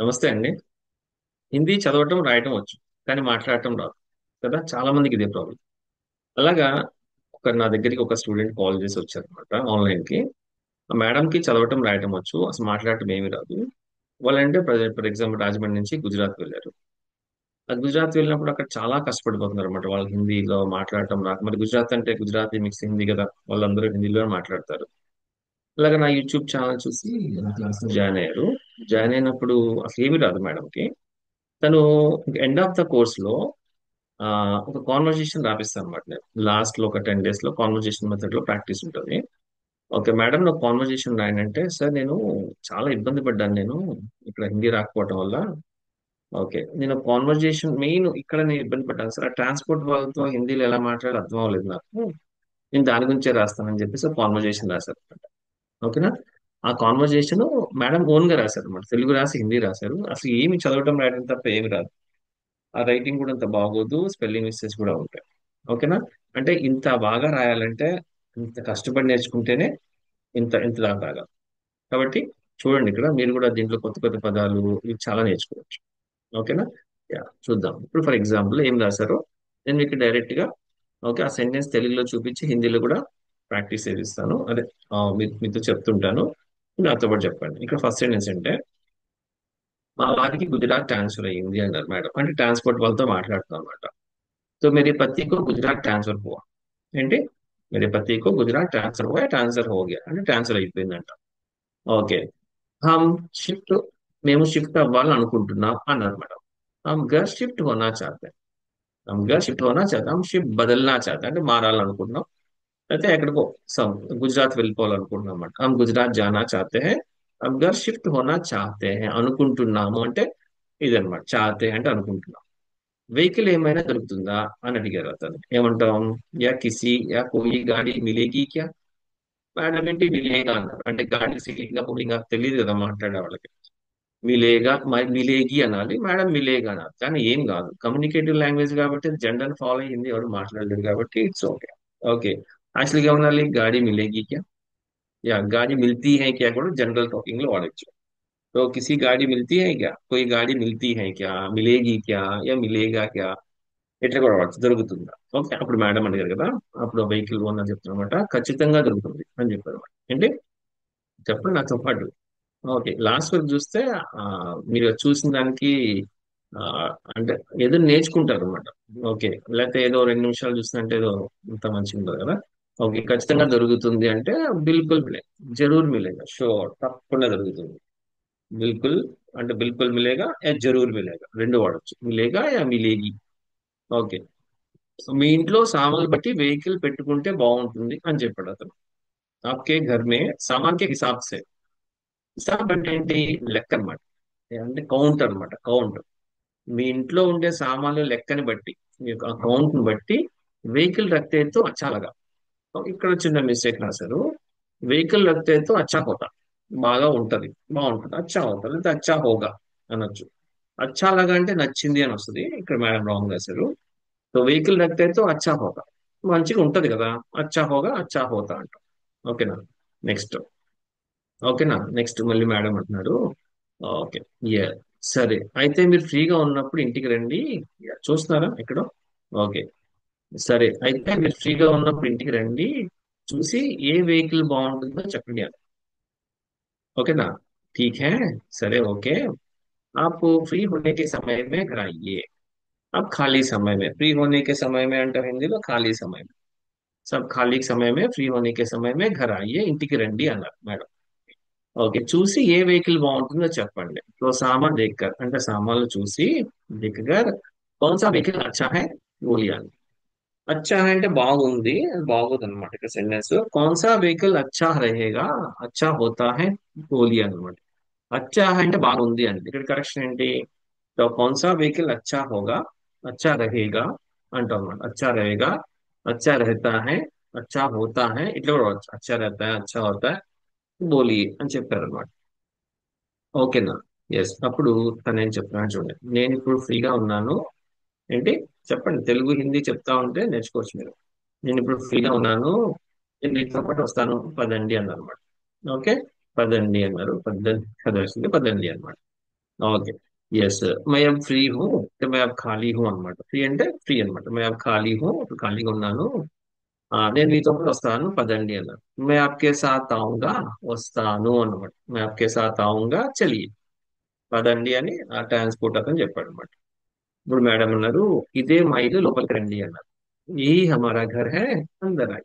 నమస్తే అండి. హిందీ చదవటం, రాయటం వచ్చు. కానీ మాట్లాడటం రాదు. కదా! చాలా మందికి ఇదే ప్రాబ్లమ్. అలాగా నా దగ్గరికి ఒక స్టూడెంట్ కాల్ చేసి వచ్చారనమాట ఆన్‌లైన్‌కి. ఆ మేడంకి చదవటం, రాయటం వచ్చు. అసలు మాట్లాడటం ఏమీ రాదు. వాళ్ళంటే ఫర్ ఎగ్జాంపుల్ రాజమండ్రి నుంచి గుజరాత్ వెళ్లారు. ఆ గుజరాత్ వెళ్ళినప్పుడు అక్కడ చాలా కష్టపడిపోతున్నారనమాట. వాళ్ళకి హిందీలో మాట్లాడటం రాక మరి గుజరాత్ అంటే గుజరాతీ మిక్స్ హిందీ కదా! వాళ్ళందరూ హిందీలోనే మాట్లాడతారు. అలాగా నా యూట్యూబ్ ఛానెల్ చూసి నా క్లాస్‌లో జాయిన్ అయ్యారు. జాయిన్ అయినప్పుడు అసలేమీ రాదు మేడంకి. తను ఎండ్ ఆఫ్ ద కోర్స్‌లో ఒక కాన్వర్జేషన్ రాపిస్తాను అనమాట నేను. లాస్ట్ లో ఒక 10 డేస్ లో కాన్వర్జేషన్ మెథడ్ లో ప్రాక్టీస్ ఉంటుంది. ఓకే మేడం నాకు కాన్వర్జేషన్ రాయనంటే, సార్ నేను చాలా ఇబ్బంది పడ్డాను నేను ఇక్కడ హిందీ రాకపోవటం వల్ల. ఓకే నేను కాన్వర్జేషన్ మెయిన్ ఇక్కడ నేను ఇబ్బంది పడ్డాను సార్. ఆ ట్రాన్స్పోర్ట్ వాళ్ళతో హిందీలో ఎలా మాట్లాడాలో అర్థం అవ్వలేదు నాకు. నేను దాని గురించే రాస్తానని చెప్పేసి కాన్వర్జేషన్ రాశారు అనమాట. ఓకేనా. ఆ కాన్వర్జేషన్ మేడం ఓన్ గా రాశారు అనమాట. తెలుగు రాసి హిందీ రాశారు. అసలు ఏమి చదవటం రాయడం తప్ప ఏమి రాదు. ఆ రైటింగ్ కూడా అంత బాగోదు. స్పెల్లింగ్ మిస్టేక్స్ కూడా ఉంటాయి. ఓకేనా. అంటే ఇంత బాగా రాయాలంటే ఇంత కష్టపడి నేర్చుకుంటేనే ఇంత ఇంత దాకా రాగలరు. కాబట్టి చూడండి ఇక్కడ మీరు కూడా దీంట్లో కొత్త కొత్త పదాలు ఇవి చాలా నేర్చుకోవచ్చు. ఓకేనా. యా చూద్దాం. ఇప్పుడు ఫర్ ఎగ్జాంపుల్ ఏం రాశారో నేను మీకు డైరెక్ట్ గా ఓకే ఆ సెంటెన్స్ తెలుగులో చూపించి హిందీలో కూడా ప్రాక్టీస్ చేపిస్తాను. అదే మీతో చెప్తుంటాను. నాతో పాటు చెప్పండి. ఇక్కడ ఫస్ట్ సెంటెన్స్ అంటే మా వారికి గుజరాత్ ట్రాన్స్ఫర్ అయ్యింది అన్నారు మేడం. అంటే ట్రాన్స్పోర్ట్ వాళ్ళతో మాట్లాడుతాం అనమాట. तो मेरे पति को गुजरात ट्रांसफर हुआ ఏంటి मेरे पति को गुजरात ट्रांसफर हुआ ट्रांसफर हो गया అంటే ట్రాన్స్ఫర్ అయిపోయిందంట. ఓకే హమ్ షిఫ్ట్ మేము షిఫ్ట్ అవ్వాలని అనుకుంటున్నాం అన్నారు మేడం. హమ్ घर शिफ्ट होना चाहते हैं हम घर शिफ्ट होना चाहते हैं हम शिफ्ट बदलना चाहते हैं అంటే మారాలనుకుంటున్నాం. అయితే ఎక్కడికో సమ్ గుజరాత్ వెళ్ళిపోవాలనుకుంటున్నాం అన్నమాట. హమ్ గుజరాత్ జానా చాతే హై హమ్ घर शिफ्ट होना चाहते हैं అనుకుంటున్నాము అంటే ఇదన్నమాట. చాతే అంటే అనుకుంటున్నాం. వెహికల్ ఏమైనా దొరుకుతుందా అని అడిగారు అతను. ఏమంటాం? యా కిసి యా కోయి గాడి మిలేగి క్యా. మేడం ఏంటి మిలేగా అన్నారు. అంటే గాడి సిలింగా పులింగా తెలియదు కదా మాట్లాడే వాళ్ళకి. మిలేగా మిలేగి అనాలి. మేడం మిలేగా అనాలి. కానీ ఏం కాదు. కమ్యూనికేటివ్ లాంగ్వేజ్ కాబట్టి జెండర్ ఫాలో అయ్యింది ఎవరు మాట్లాడలేరు కాబట్టి ఇట్స్ ఓకే. ఓకే యాక్చువల్గా ఏమనాలి? గాడి మిలేగి క్యా. యా గాడి మిల్తీ హై క్యా కూడా జనరల్ టాకింగ్ లో వాడచ్చు. तो किसी गाड़ी मिलती है क्या कोई गाड़ी मिलती है क्या मिलेगी क्या या मिलेगा क्या ఎట్లా కూడా వాడచ్చు దొరుకుతుందా. ఓకే అప్పుడు మేడం అడిగారు కదా. అప్పుడు వెహికల్ ఓనర్ చెప్తున్నమాట ఖచ్చితంగా దొరుకుతుంది అని చెప్పారు. ఏంటి చెప్పండి నాతో పాటు. ఓకే లాస్ట్ వరకు చూస్తే ఆ, మీరు చూసిన దానికి ఆ, అంటే ఏదో నేర్చుకుంటారు అనమాట. ఓకే లేకపోతే ఏదో 2 నిమిషాలు చూసినంటే ఏదో ఇంత మంచిగా ఉండదు కదా. ఓకే ఖచ్చితంగా దొరుకుతుంది అంటే బిల్కుల్ మిలే జరూర్ మిలేగా షూర్ తప్పకుండా దొరుకుతుంది. బిల్కుల్ అంటే బిల్కుల్ మిలేగా యా జరూర్ మిలేగా రెండు వాడచ్చు. మిలేగా యా మిలేగి. ఓకే సో మీ ఇంట్లో సామాన్లు బట్టి వెహికల్ పెట్టుకుంటే బాగుంటుంది అని చెప్పాడు అతను. ఆప్కే ఘర్ మే సామాన్ కే హిసాబ్ సే. హిసాబ్ అంటే ఏంటి? లెక్క అన్నమాట. అంటే కౌంట్ అన్నమాట. కౌంట్ మీ ఇంట్లో ఉండే సామాన్లు లెక్కని బట్టి మీ యొక్క అకౌంట్ ని బట్టి వెహికల్ రఖతే తో అచ్చా లగా. ఇక్కడ చిన్న మిస్టేక్ రాశారు. వెహికల్ రఖతే తో అచ్చా హోతా. బాగా ఉంటది బాగుంటది అచ్చా హోతా లేదా అచ్చా హోగా అనొచ్చు. అచ్చా లగా అంటే నచ్చింది అని వస్తుంది. ఇక్కడ మేడం రాంగ్ రాశారు. సో వెహికల్ రఖతే తో అచ్చా హోగా మంచిగా ఉంటది కదా. అచ్చా హోగా అచ్చా హోతా అంట. ఓకేనా. నెక్స్ట్ ఓకేనా నెక్స్ట్ మళ్ళీ మేడం అంటున్నాడు. ఓకే యా సరే అయితే మీరు ఫ్రీగా ఉన్నప్పుడు ఇంటికి రండి. Yeah, చూస్తున్నారా ఇక్కడ. ఓకే సరే అయితే మీరు ఫ్రీగా ఉన్నప్పుడు ఇంటికి రండి. చూసి ఏ వెహికల్ బాగుంటుందో చెప్పండి అని. ఓకేనా. ठीक है సరే ఓకే आप फ्री होने के समय में घर आइए. आप खाली समय में फ्री होने के समय में అంటే హిందీలో ఖాళీ సమయం. सब खाली समय में फ्री होने के समय में घर आइए ఇంటికి రండి అన్నారు మేడం. ఓకే చూసి ఏ వెహికల్ బాగుంటుందో చెప్పండి. సో సామాన్ దేక్కర్ అంటే సామాన్లు చూసి దిక్కగర్ कौन सा వెహికల్ अच्छा है बोलिए అని. అచ్చా అంటే బాగుంది బాగోదు అనమాట ఇక్కడ సెంటెన్స్. कौन सा వెహికల్ अच्छा रहेगा अच्छा होता है बोलिए అనమాట. అచ్చా అంటే బాగుంది అండి. ఇక్కడ కరెక్షన్ ఏంటి? तो कौन सा వెహికల్ अच्छा होगा अच्छा रहेगा అంటాం అన్నమాట. अच्छा रहेगा अच्छा रहता है अच्छा होता है ఇట్లా కూడా వచ్చు. अच्छा रहता है अच्छा होता है बोलिए అని చెప్పారు అనమాట. ఓకేనా. ఎస్ అప్పుడు తను ఏం చెప్తున్నాడు చూడండి. నేను ఇప్పుడు ఫ్రీగా ఉన్నాను. ఏంటి చెప్పండి తెలుగు హిందీ చెప్తా ఉంటే నేర్చుకోవచ్చు మీరు. నేను ఇప్పుడు ఫ్రీగా ఉన్నాను. నేను మీతో పాటు వస్తాను పదండి అన్నారు అనమాట. ఓకే పదండి అన్నారు. పదండి కదర్సింది పదండి అన్నమాట. ఓకే. ఎస్. మై అబ్ ఫ్రీ హూ అంటే మై అబ్ ఖాళీ హూ అనమాట. ఫ్రీ అంటే ఫ్రీ అనమాట. మై అబ్ ఖాళీ హూ ఇప్పుడు ఖాళీగా ఉన్నాను. నేను మీతో పాటు వస్తాను పదండి అన్నారు. మే ఆప్కే సాత్ ఆऊंगा వస్తాను అన్నమాట. మే ఆప్కే సాత్ ఆऊंगा చలిए పదండి అని ఆ ట్రాన్స్పోర్ట్ అతను చెప్పాడు అనమాట. ఇప్పుడు మేడం అన్నారు, ఇదే మా ఇల్లు లోపలికి రండి అన్నారు. ఈ హమారా ఘర్ హై అందర్ ఆయి.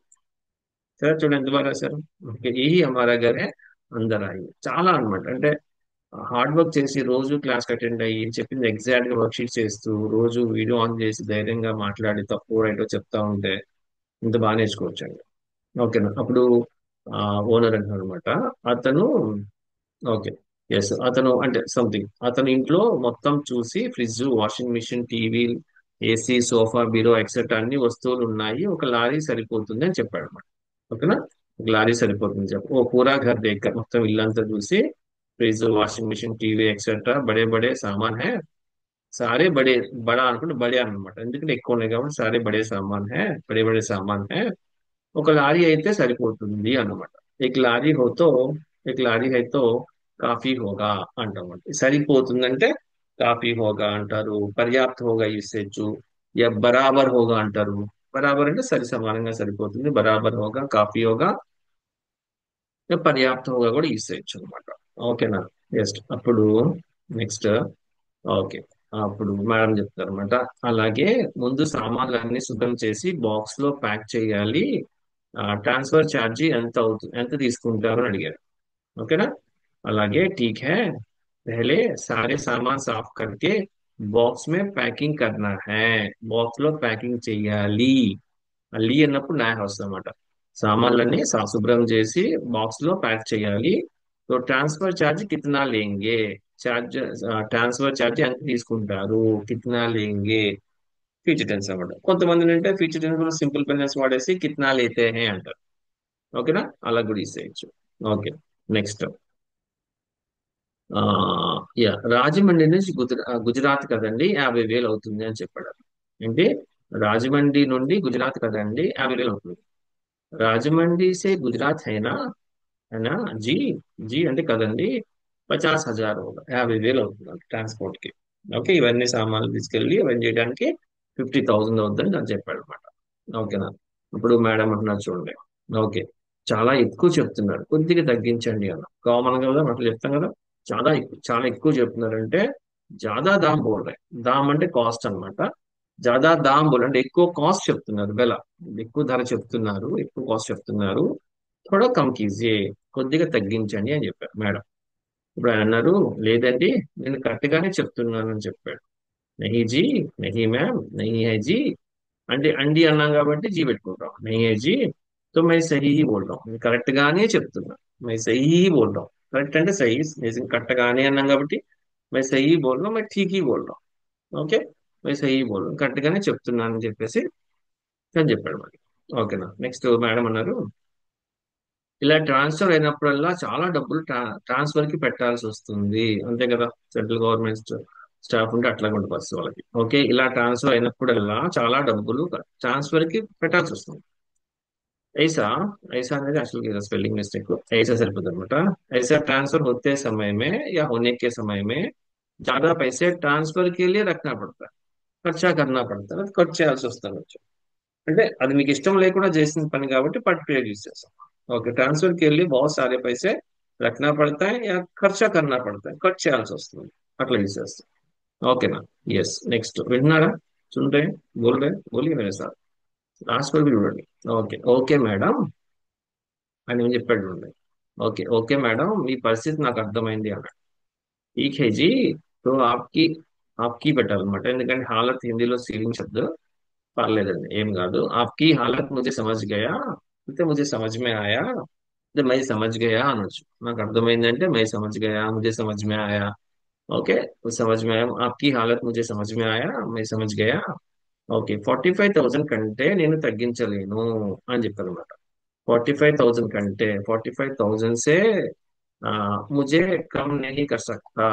సార్ చూడండి ఎంత బాగా రాశారు. ఓకే, ఈ హమారా ఘర్ హై అందర్ ఆయి. చాలా అన్నమాట. అంటే హార్డ్ వర్క్ చేసి రోజు క్లాస్ అటెండ్ అయ్యి చెప్పింది ఎగ్జాక్ట్ గా వర్క్ షీట్ చేస్తూ రోజు వీడియో ఆన్ చేసి ధైర్యంగా మాట్లాడి తప్పు రైటో చెప్తా ఉంటే ఇంత బాగా నేర్చుకోవచ్చండి. ఓకేనా. అప్పుడు ఓనర్ అంటున్నాడు అనమాట. అతను ఓకే. ఎస్. అతను అంటే సంథింగ్ అతను ఇంట్లో మొత్తం చూసి fridge, washing machine, TV, AC, sofa, bureau etcetera అన్ని వస్తువులు ఉన్నాయి, ఒక లారీ సరిపోతుంది అని చెప్పాడు అనమాట. ఓకేనా. ఒక లారీ సరిపోతుంది చెప్పు. ఓ పూరా ఘర్ దేక్క మొత్తం ఇల్లంతా చూసి fridge, washing machine, TV etcetera బడే బడే సామాన్ హై. సారే బడే బడా అనుకుంటే బడే అన్నమాట. ఎందుకంటే ఎక్కువ ఉన్నాయి కాబట్టి సారే బడే సామాన్ హై, బడే బడే సామాన్ హై. ఒక లారీ అయితే సరిపోతుంది అన్నమాట. एक लारी हो तो एक లారీ है तो కాఫీ హోగా అంటాం. సరిపోతుందంటే కాఫీ హోగా అంటారు. పర్యాప్త హోగా ఇసేచ్చు. యా బరాబర్ హోగా అంటారు. బరాబర్ అంటే సరి సమానంగా సరిపోతుంది. బరాబర్ హోగా, కాఫీ హోగా, యా పర్యాప్త హోగా కూడా ఇసేయచ్చు అనమాట. ఓకేనా. నెక్స్ట్ అప్పుడు నెక్స్ట్ ఓకే. అప్పుడు మేడం చెప్తారు అనమాట. అలాగే ముందు సామాన్లన్నీ శుభ్రం చేసి బాక్స్ లో ప్యాక్ చేయాలి. ట్రాన్స్ఫర్ ఛార్జీ ఎంత అవుతుంది, ఎంత తీసుకుంటారు అని అడిగారు. ఓకేనా. అలాగే ఠీక్ హై పहले सारे सामान साफ करके బాక్స్ మే ప్యాకింగ్ కర్నా హై. బాక్స్ లో ప్యాకింగ్ చెయ్యాలి. లీ అన్నప్పుడు నా హౌస్ అన్నమాట. సామాన్లన్నీ శుభ్రం చేసి బాక్స్ లో ప్యాక్ చేయాలి. సో ట్రాన్స్ఫర్ ఛార్జ్ కిतना లేంగే. ఛార్జ్ ట్రాన్స్ఫర్ ఛార్జ్ ఎంత తీసుకుంటారు. కిतना లేంగే ఫ్యూచర్ టెన్స్ అన్నమాట. కొంతమంది అంటే ఫ్యూచర్ టెన్స్ కూడా సింపుల్ టెన్స్ వాడేసి కిतना లేతే హై అంటారు. ఓకేనా. అలా కూడా ఇసేయచ్చు. ఓకే. నెక్స్ట్ ఆ యా రాజమండ్రి నుంచి గుజరాత్ కదండి 50,000 అవుతుంది అని చెప్పాడు. ఏంటి, రాజమండ్రి నుండి గుజరాత్ కదండి 50,000 అవుతుంది. రాజమండ్రి సే గుజరాత్ హైనా అయినా జీ. జీ అంటే కదండి 50,000 होगा. 50,000 అవుతుంది ట్రాన్స్పోర్ట్ కి. ఓకే. ఇవన్నీ సామాన్లు తీసుకెళ్ళి ఇవన్నీ చేయడానికి 50,000 అవుతుందని నాకు చెప్పాడు అనమాట. ఓకేనా. ఇప్పుడు మేడం అంటున్నారు చూడండి. ఓకే, చాలా ఎక్కువ చెప్తున్నారు, కొద్దిగా తగ్గించండి అన్న. కామన్ గా కదా అట్లా చెప్తాం కదా. చాలా ఎక్కువ చెప్తున్నారంటే జాదా దామ్ బోల్ రే. దామ్ అంటే కాస్ట్ అన్నమాట. జాదా దామ్ బోల్ అంటే ఎక్కువ కాస్ట్ చెప్తున్నారు. ఎక్కువ ధర చెప్తున్నారు, ఎక్కువ కాస్ట్ చెప్తున్నారు. థోడా కమ్ కీజియే, కొద్దిగా తగ్గించండి అని చెప్పారు మేడం. ఇప్పుడు ఆయన అన్నారు, లేదండి నేను కరెక్ట్ గానే చెప్తున్నాను అని చెప్పాడు. నహీ జీ, నహీ మ్యామ్, నహీ హై జీ. అంటే అండి అన్నాం కాబట్టి జీ పెట్టుకుంటాం. నహీ హై జీ తో మై సహీ హీ బోల్ రहा हूं. కరెక్ట్ గానే చెప్తున్నా. మై సహీ హీ బోల్ రहा हूं. కరెక్ట్ అంటే సహీ, నిజం కరెక్ట్ గానే అన్నాం కాబట్టి మై సహీ బోల్ రहा हूं, మై ఠీక్ హీ బోల్ రहा हूं. ఓకే. మై సహీ బోల్ రहा हूं, కరెక్ట్ గానే చెప్తున్నాను అని చెప్పేసి అని చెప్పాడు మరి. ఓకేనా. నెక్స్ట్ మేడం అన్నారు, ఇలా ట్రాన్స్ఫర్ అయినప్పుడల్లా చాలా డబ్బులు ట్రాన్స్ఫర్ కి పెట్టాల్సి వస్తుంది. అంతే కదా. సెంట్రల్ గవర్నమెంట్ స్టాఫ్ ఉంటే అట్లాగే ఉంటుంది బస్సు వాళ్ళకి. ఓకే. ఇలా ట్రాన్స్ఫర్ అయినప్పుడల్లా చాలా డబ్బులు ట్రాన్స్ఫర్ కి పెట్టాల్సి వస్తుంది. ऐसा ऐसा అనేది యాక్చువల్గా స్పెల్లింగ్ మిస్టేక్. ऐसा సరిపోతుంది అనమాట. ऐसा ट्रांसफर होते समय में या होने के समय में ज्यादा पैसे ट्रांसफर के लिए रखना पड़ता है. ఖర్చా కర్నా పడతా, ఖర్చు చేయాల్సి వస్తుంది. అంటే అది మీకు ఇష్టం లేకుండా చేసిన పని కాబట్టి పర్టికులర్ యూజ్ చేస్తాం. ఓకే. ట్రాన్స్ఫర్ కి వెళ్ళి बहुत सारे पैसे रखना पड़ता है या ఖర్చా करना पड़ता है, ఖర్చు చేయాల్సి వస్తుంది. అట్లా యూజ్ చేస్తాం. ఓకేనా. ఎస్. నెక్స్ట్ వింటున్నారా. सुन रहे हैं? बोल रहे हैं? बोलिए मेरे साथ. లాస్ట్ వరకు చూడండి. ఓకే. ఓకే మేడం అని ఏం చెప్పాడు చూడండి. ఓకే. ఓకే మేడం మీ పరిస్థితి నాకు అర్థమైంది అన్నాడు. ఠీక్ హై జీ తో ఆప్కి పెట్టాలన్నమాట. ఎందుకంటే హాలత్ హిందీలో సీలింగ్ శబ్దం. పర్లేదండి, ఏం కాదు. ఆప్కి హాలత్ ముझे समझ गया అంటే मुझे समझ में आया అంటే मैं समझ गया అనొచ్చు. నాకు అర్థమైందంటే मैं समझ गया, मुझे समझ में आया. ఓకే. समझ में आया, आपकी हालत मुझे समझ में आया, मैं समझ गया. ఓకే. 45,000 కంటే నేను తగ్గించలేను అని చెప్పారు అనమాట. 45,000 కంటే 45,000 సే ముझे కమ్ నహీ కర్ సక్తా.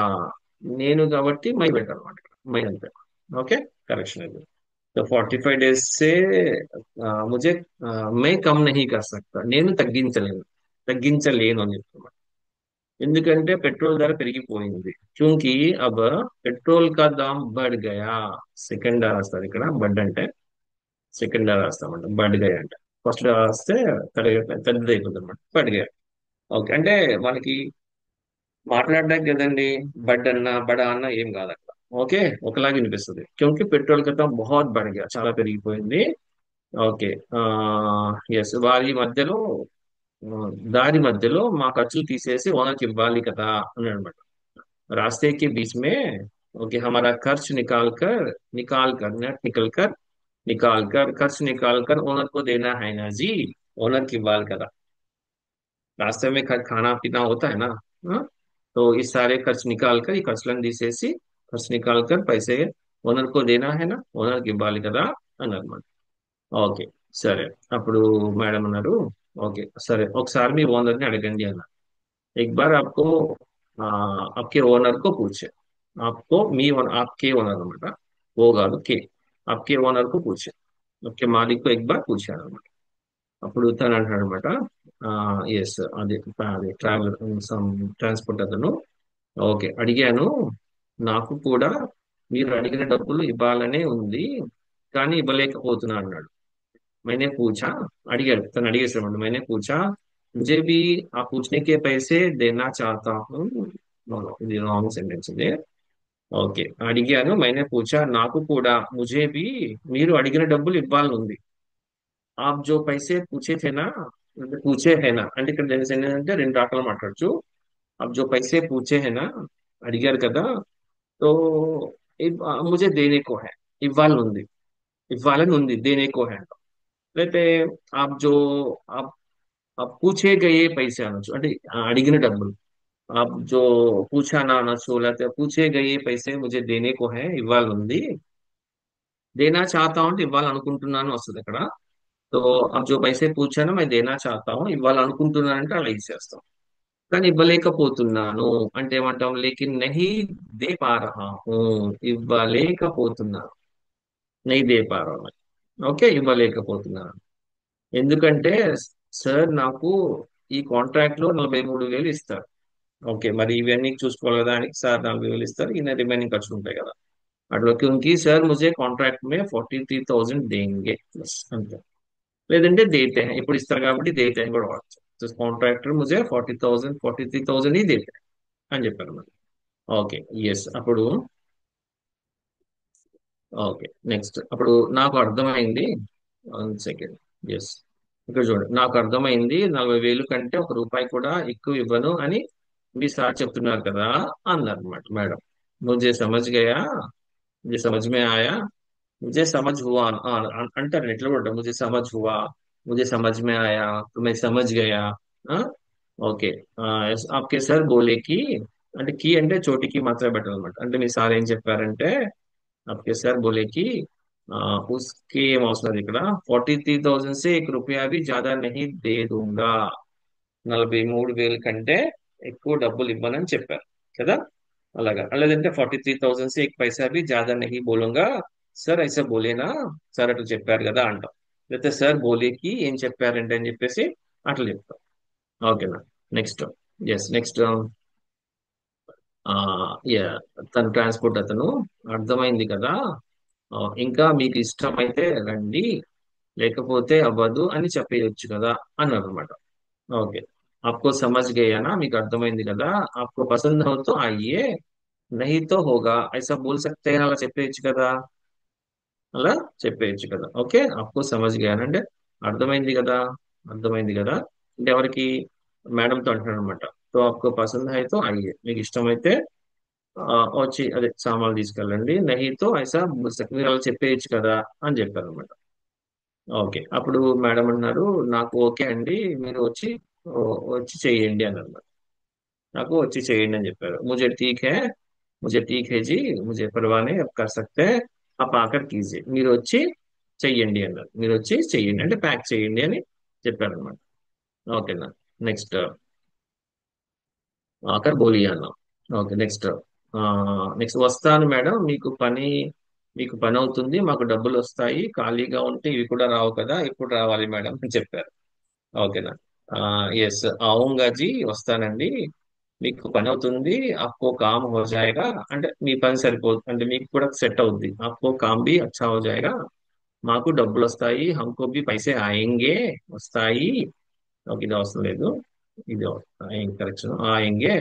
నేను కాబట్టి మై బెటర్ అనమాట. మై అంతే. ఓకే. కరెక్షన్ అది. तो 45 days से मुझे मैं कम नहीं कर सकता. నేను తగ్గించలేను, తగ్గించలేను అని చెప్తున్నా. ఎందుకంటే పెట్రోల్ ధర పెరిగిపోయింది. క్యూంకి అబ్ పెట్రోల్ కా దామ్ బడ్ గయా. సెకండ్ రాస్తారు ఇక్కడ, బడ్ అంటే సెకండ్ రాస్తామంట, బడ్ గయా అంటే ఫస్ట్ రాస్తే పెద్దది అయిపోతుంది అనమాట, బడ్ గయా. ఓకే అంటే మనకి మాట్లాడడానికి కదండి, బడ్ అన్న బడా అన్న ఏం కాదు అక్కడ. ఓకే, ఒకలాగా వినిపిస్తుంది. క్యూంకి పెట్రోల్ కా దామ్ బహుత్ బడ్ గయా, చాలా పెరిగిపోయింది. ఓకే. ఎస్, వారి మధ్యలో ఆ, దారి మధ్యలో మా ఖర్చులు తీసేసి ఓనర్కి ఇవ్వాలి కదా అని అనమాట. रास्ते के बीच में ओके हमारा खर्च निकाल कर खर्च निकाल कर ओनर को देना है ना जी। ओनर की बाल करा, रास्ते में खाना पीना होता है ना। हाँ? तो इस सारे खर्च निकाल कर, ఈ ఖర్చులను తీసేసి ఖర్చు నికాల్ కర్ పైసే ఓనర్ కో దేనా హై నా, ఓనర్ కి ఇవ్వాలి కదా అని అన్నమాట. ఓకే, సరే. అప్పుడు మేడం అన్నారు, ఓకే సరే ఒకసారి మీ ఓనర్ ని అడగండి అన్నారు. एक बार आपको आ, आपके ओनर को पूछे, आपको మీ ఓనర్, आपके ఓనర్ అనమాట, ఓ కాదు కే, आपके ఓనర్ को पूछे, आपके मालिक को एक बार पूछారు అనమాట. అప్పుడు తను అంటాడు అనమాట, ఎస్ అదే అదే ట్రావెలర్, సమ్ ట్రాన్స్పోర్ట్ అతను, ఓకే అడిగాను, నాకు కూడా మీరు అడిగిన డబ్బులు ఇవ్వాలనే ఉంది, కానీ ఇవ్వలేకపోతున్నా అన్నాడు. मैंने पूछा, అడిగాడు తను అడిగేసాడు, मैंने पूछा मुझे भी आप पूछने के पैसे देना चाहता हूँ। No, no, ఇది రాంగ్ సెంటెన్స్ ఇది. ఓకే అడిగాను, मैंने पूछा నాకు కూడా, मुझे भी మీరు అడిగిన డబ్బులు ఇవ్వాలని ఉంది, आप जो पैसे पूछे थे ना, అంటే పూచే హేనా అంటే ఇక్కడ ఏంటంటే రెండు రకాలు మాట్లాడచ్చు. आप जो पैसे पूछे है ना, అడిగారు కదా, तो मुझे देने को है, ఇవ్వాలని ఉంది, ఇవ్వాలని ఉంది దేనే కో है. లేకపోతే आप जो आप आप పూచే గయే పైసే అనొచ్చు, అంటే అడిగిన డబ్బులు. आप जो पूछा ना అనొచ్చు, లేకపోతే పూచే గయే పైసే ముझे దేనే కో హై, ఇవ్వాలనుంది. దేనా చాతా హూ అంటే ఇవ్వాలనుకుంటున్నాను వస్తుంది అక్కడ. సో अब जो पैसे पूछा ना मैं देना चाहता हूँ, ఇవ్వాలనుకుంటున్నాను అంటే అలా ఇచ్చేస్తాం. కానీ ఇవ్వలేకపోతున్నాను అంటే ఏమంటాం, లేకిన్ నహీ దే పా రహా హూ, ఇవ్వలేకపోతున్నాను, నహీ దే పా రహా హూ. ఓకే ఇవ్వలేకపోతున్నాను ఎందుకంటే సార్ నాకు ఈ కాంట్రాక్ట్ లో 43,000 ఇస్తారు. ఓకే మరి ఇవన్నీ చూసుకోవాలి కదా అని సార్ 40,000 ఇస్తారు, ఈయన రిమైనింగ్ ఖర్చులు ఉంటాయి కదా అట్లా. क्योंकि सर मुझे कॉन्ट्रैक्ट में 43,000 देंगे बस అంతే. లేదంటే దేతే हैं, ఇప్పుడు ఇస్తారు కాబట్టి దేతే हैं కూడా వాడచ్చు. కాంట్రాక్టర్ ముझे 40,000 43,000 ही देते हैं అని చెప్పారు మరి. Okay, yes. అప్పుడు ఓకే నెక్స్ట్, అప్పుడు నాకు అర్థమైంది, 1 సెకండ్, ఎస్. ఇక్కడ చూడండి, నాకు అర్థమైంది 40,000 కంటే ఒక రూపాయి కూడా ఎక్కువ ఇవ్వను అని మీ సార్ చెప్తున్నారు కదా అన్నారు అనమాట మేడం. मुझे समझ गया, मुझे समझ में आया, मुझे समझ हुआ अंटर एट्ला కూడా ఉంటుంది. मुझे समझ हुआ, मुझे समझ में आया, तो मैं समझ गया. हाँ? ఓకే. आपके सर बोले कि, అంటే కి అంటే చోటికి మాత్రమే పెట్టాలన్నమాట. అంటే మీ సార్ ఏం చెప్పారంటే, आपके सर बोले कि उसके ఏం అవసరం లేదు ఇక్కడ, 43,000 से 1 रुपया भी ज्यादा नहीं दे दूंगा, 43,000 కంటే ఎక్కువ డబ్బులు ఇవ్వనని చెప్పారు కదా. అలాగా లేదంటే 43,000 से 1 पैसा भी ज्यादा नहीं बोलूंगा, సార్ ఐసా బోలేనా, సార్ అట్లా చెప్పారు కదా అంటాం. లేకపోతే సార్ బోలేకి ఏం చెప్పారంటే అని చెప్పేసి అట్లా చెప్తాం. ఓకేనా. నెక్స్ట్, ఎస్ నెక్స్ట్, యా, తన ట్రాన్స్పోర్ట్ అతను, అర్థమైంది కదా, ఇంకా మీకు ఇష్టమైతే రండి, లేకపోతే అవ్వదు అని చెప్పేయొచ్చు కదా అన్నారు అనమాట. ఓకే, आपको समझ गया ना, మీకు అర్థమైంది కదా, आपको पसंद हो तो आइए, नहीं तो होगा, ऐसा बोल सकते हैं, అలా చెప్పేయచ్చు కదా, అలా చెప్పేయచ్చు కదా. ఓకే, आपको समझ गया అంటే అర్థమైంది కదా, అర్థమైంది కదా అంటే ఎవరికి, మేడంతో అంటున్నాడు అనమాట. तो आपको पसंद है तो आइए, మీకు ఇష్టమైతే వచ్చి అదే సామాన్లు తీసుకెళ్ళండి, నహీ తో ఐసా बोल सकते, మీరు అలా చెప్పేయచ్చు కదా అని చెప్పారు అనమాట. ఓకే, అప్పుడు మేడం అన్నారు, నాకు ఓకే అండి, మీరు వచ్చి వచ్చి చెయ్యండి అని అన్నారు. నాకు వచ్చి చేయండి అని చెప్పారు. मुझे ठीक है, मुझे ठीक है जी, मुझे परवाह नहीं, अब कर सकते हैं, आप आकर कीजिए, మీరు వచ్చి చెయ్యండి అన్నారు. మీరు వచ్చి చెయ్యండి అంటే ప్యాక్ చేయండి అని చెప్పారు అనమాట. ఓకేనా. నెక్స్ట్, ఆకర్ బోలియా అన్నాం. ఓకే నెక్స్ట్, నెక్స్ట్ వస్తాను మేడం, మీకు పని అవుతుంది, మాకు డబ్బులు వస్తాయి, ఖాళీగా ఉంటే ఇవి కూడా రావు కదా, ఎప్పుడు రావాలి మేడం అని చెప్పారు. ఓకేనా. ఎస్ ఆऊंगा జీ, వస్తానండి, మీకు పని అవుతుంది, आपको काम हो जाएगा, అంటే మీ పని సరిపోతుంది అంటే మీకు కూడా సెట్ అవుద్ది, आपको काम भी अच्छा हो जाएगा, మాకు డబ్బులు వస్తాయి, हमको भी पैसे आएंगे, వస్తాయి. ఓకే, ఇది అవసరం లేదు, ఇది కరెక్షన్ ఆయంగే.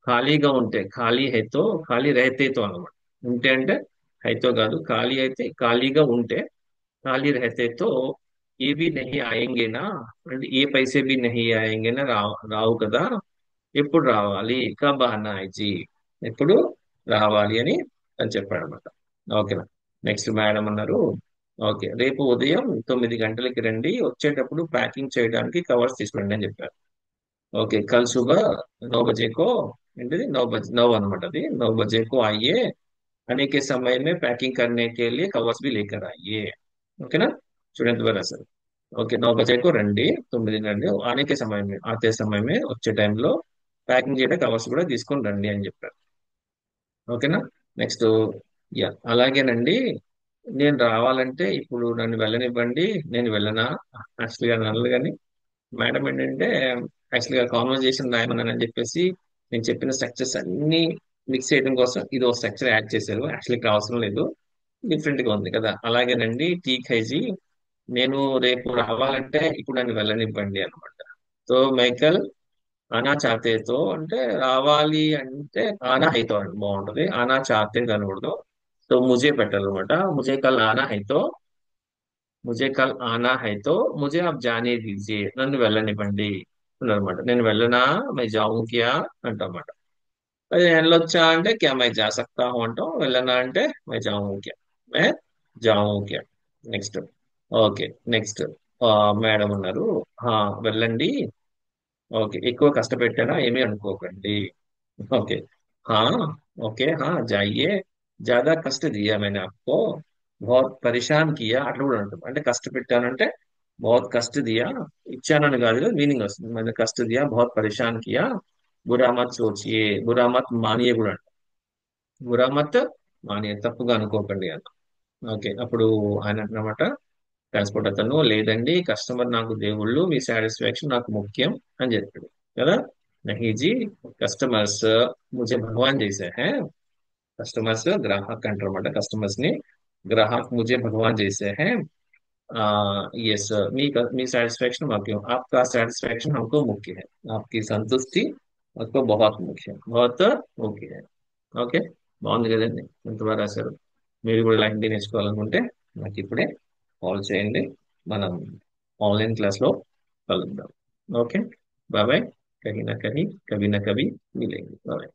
ఖాళీగా ఉంటే ఖాళీ హైతో, ఖాళీ రైతేతో అనమాట. ఉంటే అంటే హైతో కాదు, ఖాళీ అయితే ఖాళీగా ఉంటే, ఖాళీ रहते तो ये भी नहीं आएंगे ना, అంటే ఏ పైసే भी नहीं आएंगे ना, రావు కదా. ఎప్పుడు రావాలి, కబ్ ఆనా హై జీ, ఎప్పుడు రావాలి అని అని చెప్పాడు అనమాట. ఓకేనా. నెక్స్ట్ మేడం అన్నారు, ఓకే రేపు ఉదయం 9 గంటలకి రండి, వచ్చేటప్పుడు ప్యాకింగ్ చేయడానికి కవర్స్ తీసుకురండి అని చెప్పారు. ओके कल सुबह 9 बजे को, ఏంటిది 9 बजे 9 అనమాట, అది 9 बजे को आइए, आने के समय में पैकिंग करने के लिए कवर्स भी लेकर आइए. ఓకేనా. చూడండి ద్వారా సార్. ఓకే 9 बजे को రండి, 9 రండి, ఆనే కే సమయం మే, ఆతే సమయం మే, వచ్చే టైంలో ప్యాకింగ్ చేయడం కవర్స్ కూడా తీసుకొని రండి అని చెప్పారు. ఓకేనా. నెక్స్ట్, యా అలాగేనండి, నేను రావాలంటే ఇప్పుడు నన్ను వెళ్ళనివ్వండి, నేను వెళ్ళనా, యాక్చువల్గా నన్ను కానీ మేడం ఏంటంటే, యాక్చువల్గా కాన్వర్జేషన్ రాయమన్నానని చెప్పేసి నేను చెప్పిన స్ట్రక్చర్స్ అన్ని మిక్స్ చేయడం కోసం ఇది ఒక స్ట్రక్చర్ యాడ్ చేశారు. యాక్చువల్లీ ఇక్కడ అవసరం లేదు, డిఫరెంట్ గా ఉంది కదా. అలాగేనండి ఠీక్ హై జీ, నేను రేపు రావాలంటే ఇప్పుడు నన్ను వెళ్ళనివ్వండి అనమాట. సో మైకల్ ఆనా చాతేతో అంటే రావాలి అంటే ఆనా హైతో అని బాగుంటది, ఆనా చాతే అనకూడదు. సో ముజే పెట్టాలన్నమాట, ముజే కల్ ఆనా హైతో, ముజే కల్ ఆనా హై తో ముజే ఆప్ జానే దీజియే, నన్ను వెళ్ళనివ్వండి అన్నమాట. నేను వెళ్ళనా, మై జాऊं క్యా అంటమాట. అది వెళ్ళొచ్చా అంటే క్యా మై జా సక్తా హూ అంటాం, వెళ్ళనా అంటే మై జాऊं క్యా, మై జాऊं క్యా. నెక్స్ట్, ఓకే నెక్స్ట్, మేడం ఉన్నారు, "హా, వెళ్ళండి, ఓకే ఎక్కువ కష్టపెట్టారా ఏమీ అనుకోకండి, ओके हाँ, ओके हाँ जाइए, ज्यादा कष्ट दिया मैंने आपको, बहुत परेशान किया అట్లా కూడా అంటాం. అంటే కష్టపెట్టానంటే बहुत कष्ट दिया, ఇచ్చానని కాదు, మీనింగ్ వస్తుంది. मैंने कष्ट दिया, बहुत परेशान किया, बुरा मत सोचिए, बुरा मत मानिए కూడా అంటాం. बुरा मत मानिए, తప్పుగా అనుకోకండి అంట. ఓకే అప్పుడు ఆయన అన్నమాట, ట్రాన్స్పోర్ట్ అతను, లేదండి కస్టమర్ నాకు దేవుళ్ళు, మీ సాటిస్ఫాక్షన్ నాకు ముఖ్యం అని చెప్పాడు కదా. नहीं जी, कस्टमर्स मुझे भगवान जैसे हैं, कस्टमर्स ग्राहक అంటారు అన్నమాట, కస్టమర్స్ ని, ग्राहक मुझे भगवान जैसे हैं, यस మీ సాటిస్ఫాక్షన్ మాకు, आपका satisfaction हमको मुख्य है, आपकी संतुष्टि हमको बहुत मुख्य है, बहुत मुख्य है. ఓకే, బాగుంది కదండి, ఎంత బాగా రాశారు. మీరు కూడా ఇలా హిందీ నేర్చుకోవాలనుకుంటే నాకు ఇప్పుడే కాల్ చేయండి, మనం ఆన్లైన్ క్లాస్లో కలుద్దాం. ఓకే, బాయ్ బాయ్, కहीं ना कहीं कभी ना कभी मिलेंगे, बाय.